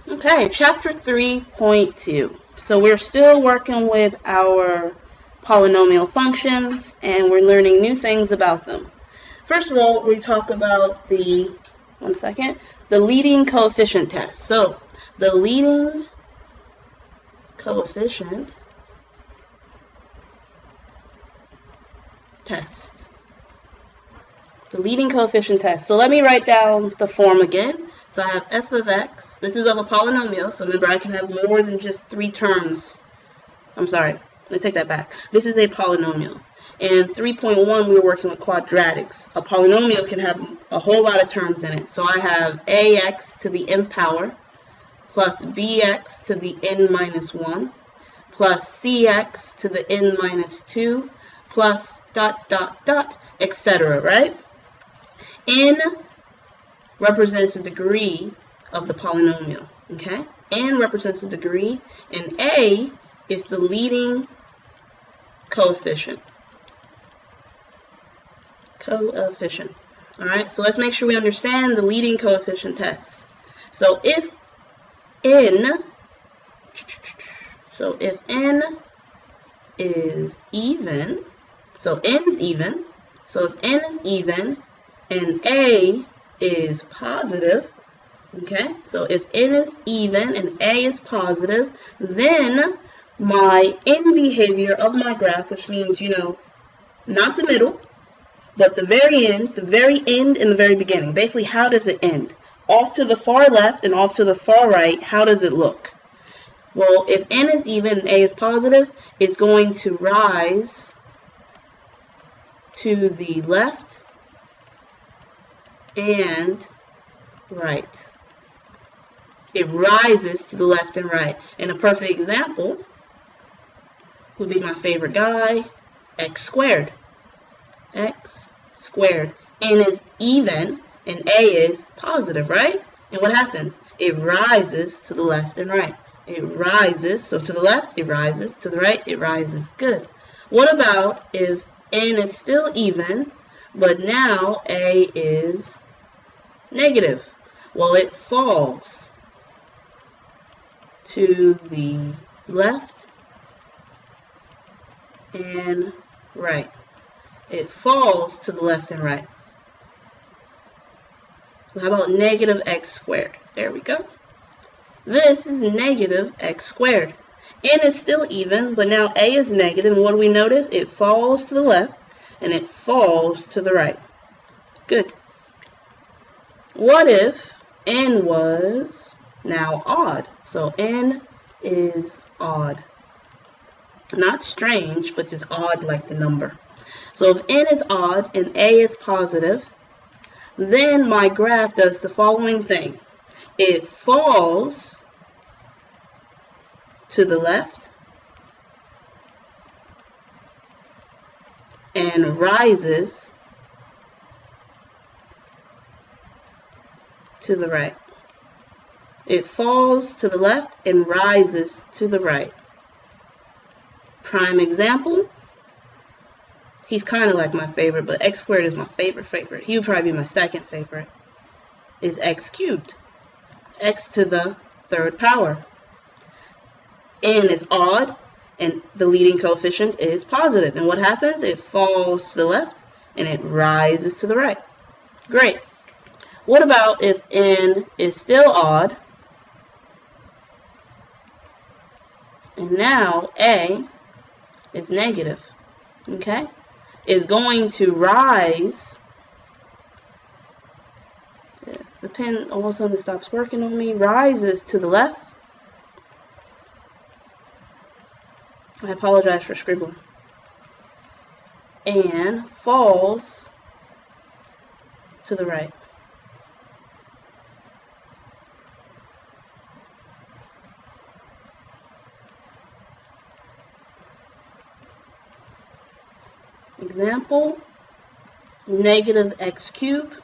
Okay, chapter 3.2. So we're still working with our polynomial functions, and we're learning new things about them. First of all, we talk about the leading coefficient test. So the leading coefficient test. The leading coefficient test. So let me write down the form again. So I have f of x. This is of a polynomial, so remember I can have more than just 3 terms. I'm sorry, let me take that back. This is a polynomial. In 3.1 we were working with quadratics. A polynomial can have a whole lot of terms in it. So I have ax to the n power plus bx to the n minus 1 plus cx to the n minus 2 plus ... etc., right? N represents the degree of the polynomial, okay? N represents the degree, and A is the leading coefficient. All right, so let's make sure we understand the leading coefficient test. So if N is even, so N is even, so if N is even and A is positive, okay, so if N is even and A is positive, then my end behavior of my graph, which means, you know, not the middle, but the very end and the very beginning. Basically, how does it end? Off to the far left and off to the far right, how does it look? Well, if N is even and A is positive, it's going to rise to the left and right. It rises to the left and right. And a perfect example would be my favorite guy, x squared. X squared. N is even and A is positive, right? And what happens? It rises to the left and right. It rises, so to the left, it rises, to the right, it rises. Good. What about if N is still even, but now A is negative? Well, it falls to the left and right. It falls to the left and right. How about negative x squared? There we go. This is negative x squared. N is still even, but now A is negative, and what do we notice? It falls to the left and it falls to the right. Good. What if N was now odd? So N is odd. Not strange, but just odd like the number. So if N is odd and A is positive, then my graph does the following thing. It falls to the left and rises to the right. It falls to the left and rises to the right. Prime example, he's kind of like my favorite, but x squared is my favorite. He would probably be my second favorite, is x cubed. X to the third power. N is odd, and the leading coefficient is positive. And what happens? It falls to the left, and it rises to the right. Great. What about if N is still odd, and now A is negative? Okay? Is going to rise. The pen all of a sudden stops working on me. Rises to the left. I apologize for scribbling. And falls to the right. Example, negative x cubed.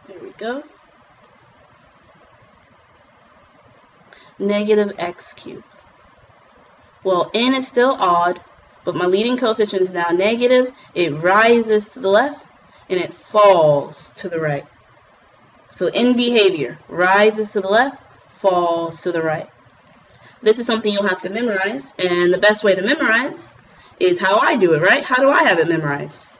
There we go. Negative x cubed. Well, N is still odd, but my leading coefficient is now negative. It rises to the left and it falls to the right. So N behavior rises to the left, falls to the right. This is something you'll have to memorize, and the best way to memorize is how I do it, right? How do I have it memorized?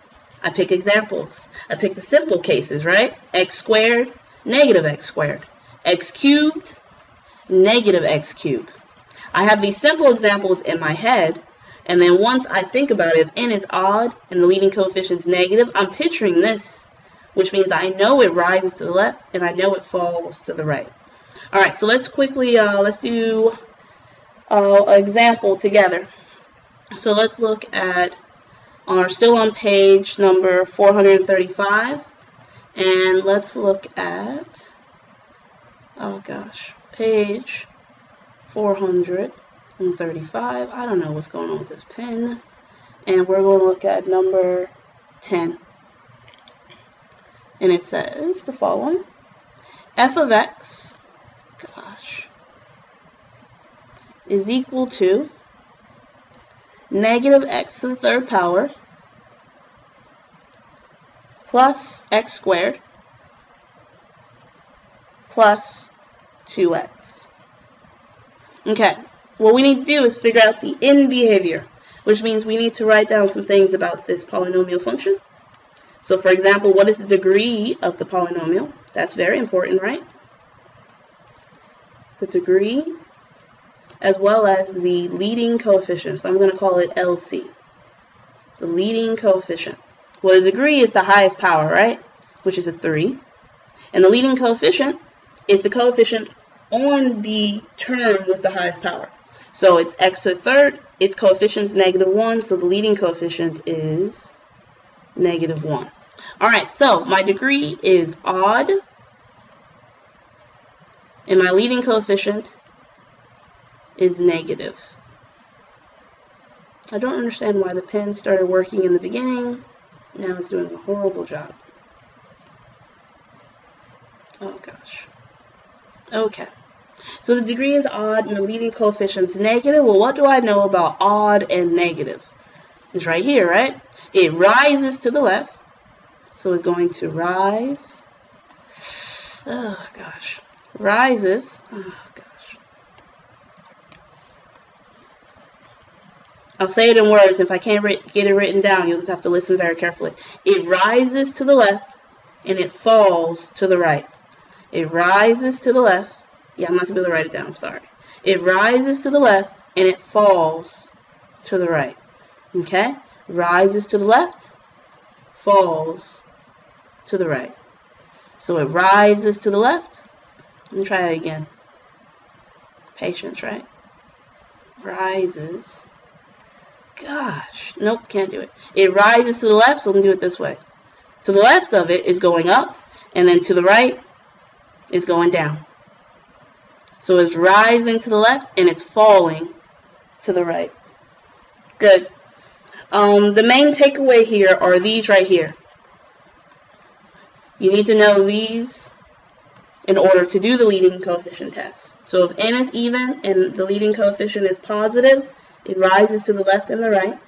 I pick examples. I pick the simple cases, right? X squared, negative x squared. X cubed, negative x cubed. I have these simple examples in my head, and then once I think about it, if n is odd and the leading coefficient is negative, I'm picturing this, which means I know it rises to the left and I know it falls to the right. All right, so let's quickly, let's do an example together. So let's look at, still on page number 435, and let's look at, oh gosh, page 435. I don't know what's going on with this pen. And we're going to look at number 10. And it says the following. F of x, gosh, is equal to negative x to the third power plus x squared plus 2x. Okay, what we need to do is figure out the end behavior, which means we need to write down some things about this polynomial function. So for example, what is the degree of the polynomial? That's very important, right? The degree, as well as the leading coefficient. So I'm going to call it LC. The leading coefficient. Well, the degree is the highest power, right? Which is a 3. And the leading coefficient is the coefficient on the term with the highest power. So it's x to the third, its coefficient is -1, so the leading coefficient is -1. Alright, so my degree is odd, and my leading coefficient is negative. I don't understand why the pen started working in the beginning. Now it's doing a horrible job. Oh gosh. Okay. So the degree is odd and the leading coefficient is negative. Well, what do I know about odd and negative? It's right here, right? It rises to the left. So it's going to rise. Oh gosh. Rises. Oh gosh. I'll say it in words. If I can't get it written down, you'll just have to listen very carefully. It rises to the left and it falls to the right. It rises to the left. Yeah, I'm not going to be able to write it down. I'm sorry. It rises to the left and it falls to the right. Okay? Rises to the left, falls to the right. So it rises to the left. Let me try that again. Patience, right? Rises. Gosh. Nope, can't do it. It rises to the left, so I'm going to do it this way. To the left of it is going up, and then to the right is going down. So it's rising to the left and it's falling to the right. Good. The main takeaway here are these right here. You need to know these in order to do the leading coefficient test. So if n is even and the leading coefficient is positive, it rises to the left and the right.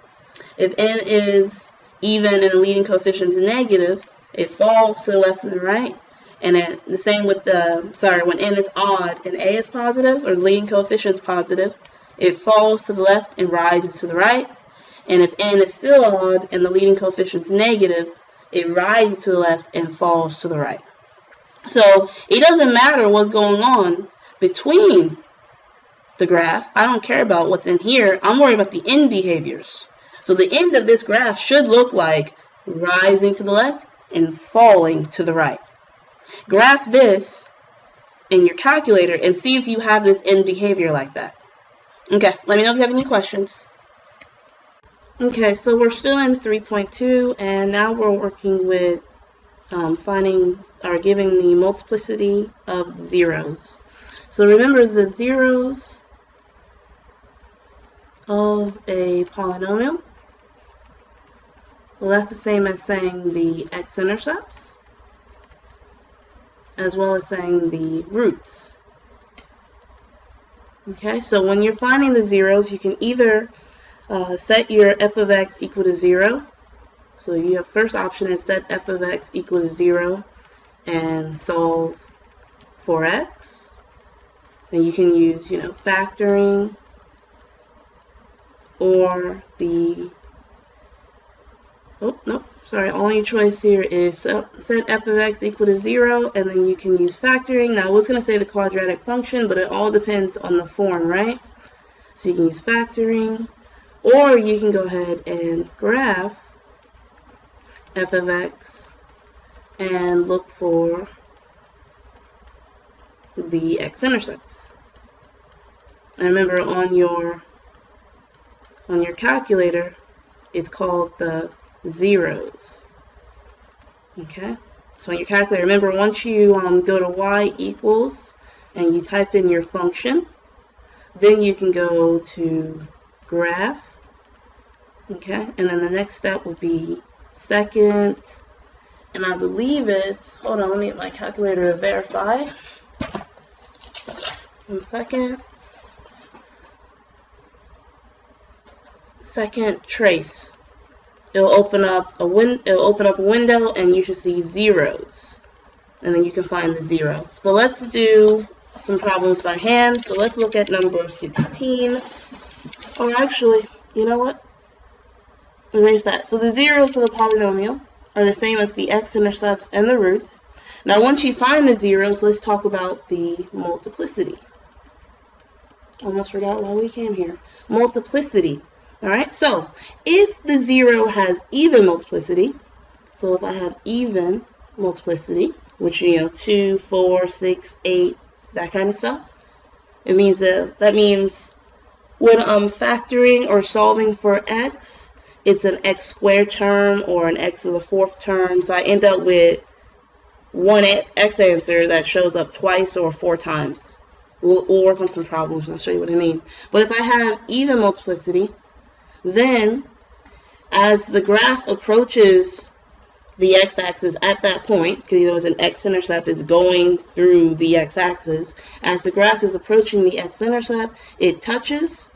If n is even and the leading coefficient is negative, it falls to the left and the right. And then the same with when n is odd and a is positive, or the leading coefficient is positive, it falls to the left and rises to the right. And if n is still odd and the leading coefficient is negative, it rises to the left and falls to the right. So it doesn't matter what's going on between the graph. I don't care about what's in here. I'm worried about the end behaviors. So the end of this graph should look like rising to the left and falling to the right. Graph this in your calculator and see if you have this end behavior like that. Okay, let me know if you have any questions. Okay, so we're still in 3.2 and now we're working with giving the multiplicity of zeros. So remember the zeros of a polynomial. Well, that's the same as saying the x-intercepts, as well as saying the roots. Okay, so when you're finding the zeros, you can either set your f of x equal to 0. So your first option is set f of x equal to 0 and solve for x. And you can use, factoring, or the, oh, nope, sorry, only choice here is set f of x equal to 0, and then you can use factoring. Now, I was going to say the quadratic function, but it all depends on the form, right? So you can use factoring, or you can go ahead and graph f of x and look for the x-intercepts. And remember, on your calculator, it's called the zeros. Okay? So on your calculator, remember, once you go to y equals and you type in your function, then you can go to graph. Okay? And then the next step will be second, and I believe it's, hold on, let me get my calculator to verify. 1 second. Second trace. It'll open up a window, and you should see zeros, and then you can find the zeros. But let's do some problems by hand. So let's look at number 16. Or actually, you know what? Erase that. So the zeros to the polynomial are the same as the x-intercepts and the roots. Now, once you find the zeros, let's talk about the multiplicity. Almost forgot why we came here. Multiplicity. All right, so if the 0 has even multiplicity, so if I have even multiplicity, which, 2, 4, 6, 8, that kind of stuff, it means that means when I'm factoring or solving for x, it's an x squared term or an x to the 4th term, so I end up with one x answer that shows up twice or 4 times. We'll work on some problems and I'll show you what I mean. But if I have even multiplicity, then as the graph approaches the x-axis at that point, because an x-intercept is going through the x-axis, as the graph is approaching the x-intercept, it touches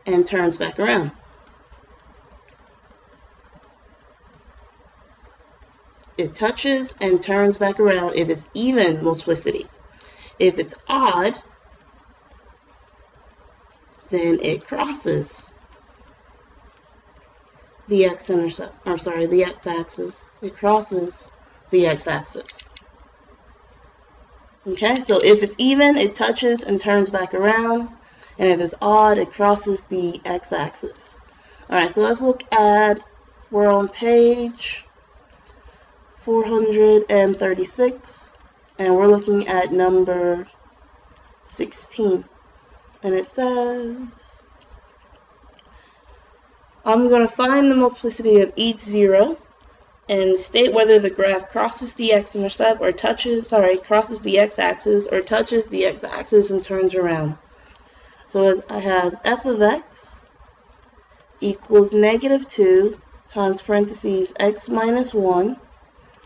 and turns back around. It touches and turns back around if it's even multiplicity. If it's odd, then it crosses the x-intercept, or sorry, the x-axis. It crosses the x-axis. Okay, so if it's even, it touches and turns back around, and if it's odd, it crosses the x-axis. All right, so let's look at, we're on page 436, and we're looking at number 16. And it says, I'm going to find the multiplicity of each 0 and state whether the graph crosses the x-intercept or crosses the x-axis or touches the x-axis and turns around. So I have f of x equals -2 times parentheses x minus 1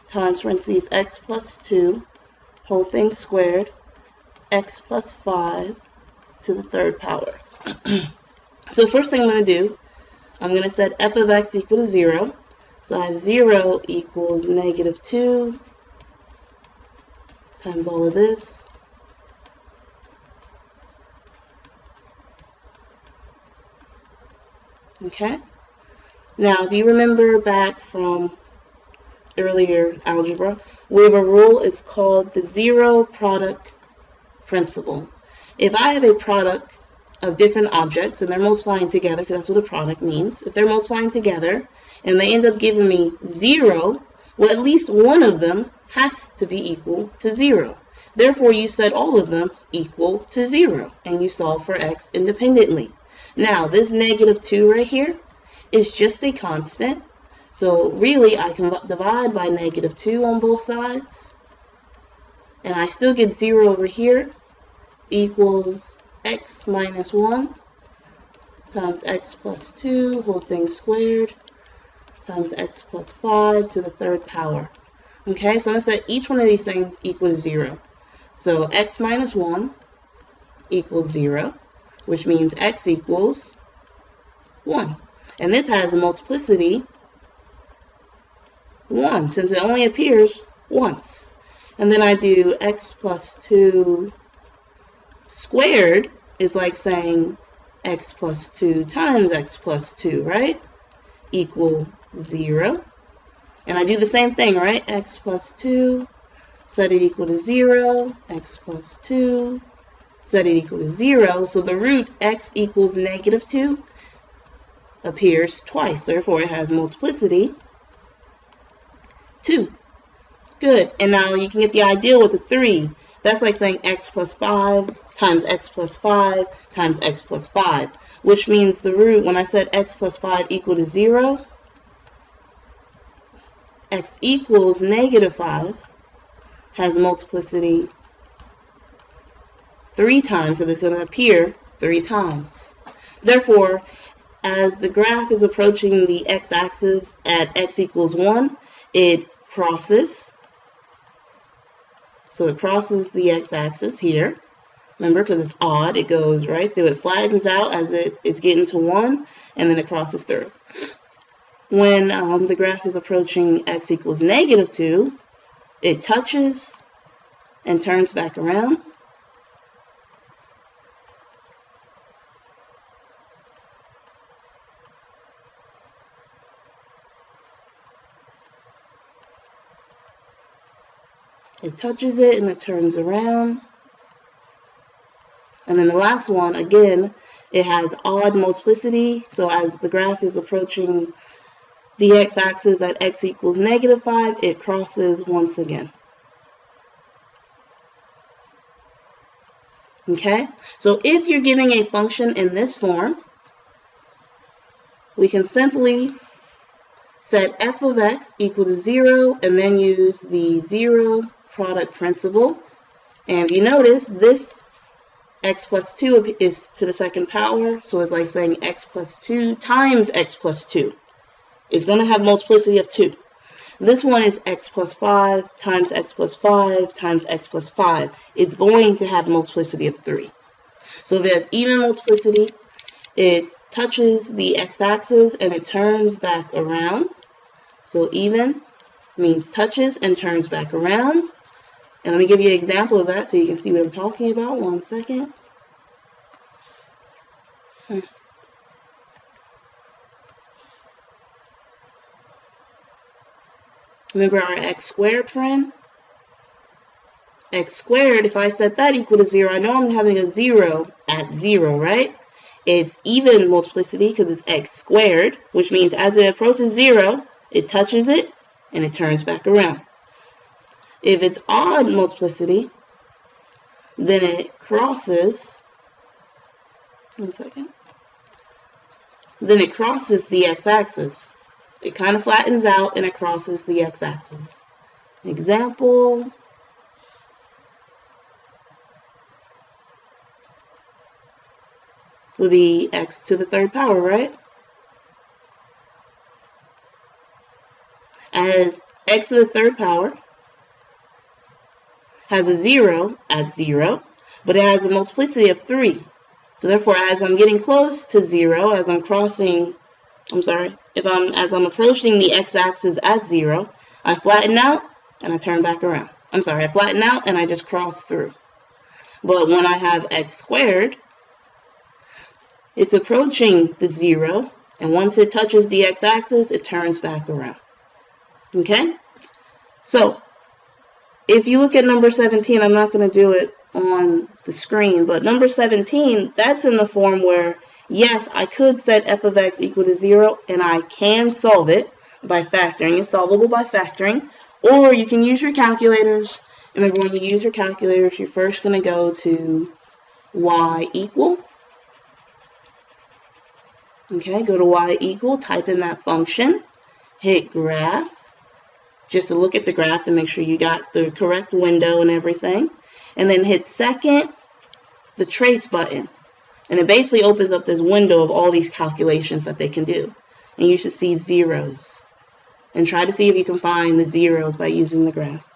times parentheses x plus 2 whole thing squared x plus 5 to the 3rd power. So first thing I'm going to do, I'm going to set f of x equal to 0. So I have 0 equals -2 times all of this. Okay? Now, if you remember back from earlier algebra, we have a rule, it's called the zero product principle. If I have a product of different objects and they're multiplying together, because that's what a product means, if they're multiplying together and they end up giving me 0, well, at least one of them has to be equal to 0. Therefore, you set all of them equal to 0, and you solve for x independently. Now, this -2 right here is just a constant, so really I can divide by -2 on both sides, and I still get 0 over here, equals x minus 1 times x plus 2 whole thing squared times x plus 5 to the 3rd power. Okay, so I'm going to set each one of these things equal to 0. So x minus 1 equals 0, which means x equals 1. And this has a multiplicity 1, since it only appears once. And then I do x plus 2 squared is like saying x plus 2 times x plus 2, right? Equal 0. And I do the same thing, right? X plus 2, set it equal to 0. X plus 2, set it equal to 0. So the root x equals negative 2 appears twice. Therefore, it has multiplicity 2. Good. And now you can get the idea with the 3. That's like saying x plus 5 times x plus 5 times x plus 5, which means the root, when I said x plus 5 equal to 0, x equals negative 5 has multiplicity 3 times, so it's going to appear 3 times. Therefore, as the graph is approaching the x-axis at x equals 1, it crosses. So it crosses the x-axis here. Remember, because it's odd, it goes right through. It flattens out as it is getting to 1, and then it crosses through. When the graph is approaching x equals negative 2, it touches and turns back around. It touches it and it turns around. And then the last one, again, it has odd multiplicity. So as the graph is approaching the x-axis at x equals negative 5, it crosses once again. Okay? So if you're giving a function in this form, we can simply set f of x equal to 0 and then use the zero product principle. And if you notice, this x plus 2 is to the second power, so it's like saying x plus 2 times x plus 2. It's going to have multiplicity of 2. This one is x plus 5 times x plus 5 times x plus 5. It's going to have multiplicity of 3. So if it has even multiplicity, it touches the x-axis and it turns back around. So even means touches and turns back around. And let me give you an example of that so you can see what I'm talking about. 1 second. Remember our x squared friend? X squared, if I set that equal to 0, I know I'm having a 0 at 0, right? It's even multiplicity because it's x squared, which means as it approaches 0, it touches it and it turns back around. If it's odd multiplicity, then it crosses, 1 second, then it crosses the x-axis. It kind of flattens out and it crosses the x-axis. Example, would be x to the third power, right? As x to the third power has a 0 at 0, but it has a multiplicity of 3. So therefore, as I'm getting close to 0, as I'm crossing, as I'm approaching the x-axis at 0, I flatten out and I turn back around. I flatten out and I just cross through. But when I have x squared, it's approaching the 0, and once it touches the x-axis, it turns back around. Okay? So, if you look at number 17, I'm not going to do it on the screen, but number 17, that's in the form where, yes, I could set f of x equal to 0, and I can solve it by factoring. It's solvable by factoring. Or you can use your calculators. Remember, when you use your calculators, you're first going to go to y equal. Okay, go to y equal, type in that function, hit graph, just to look at the graph to make sure you got the correct window and everything. And then hit second, the trace button. And it basically opens up this window of all these calculations that they can do. And you should see zeros. And try to see if you can find the zeros by using the graph.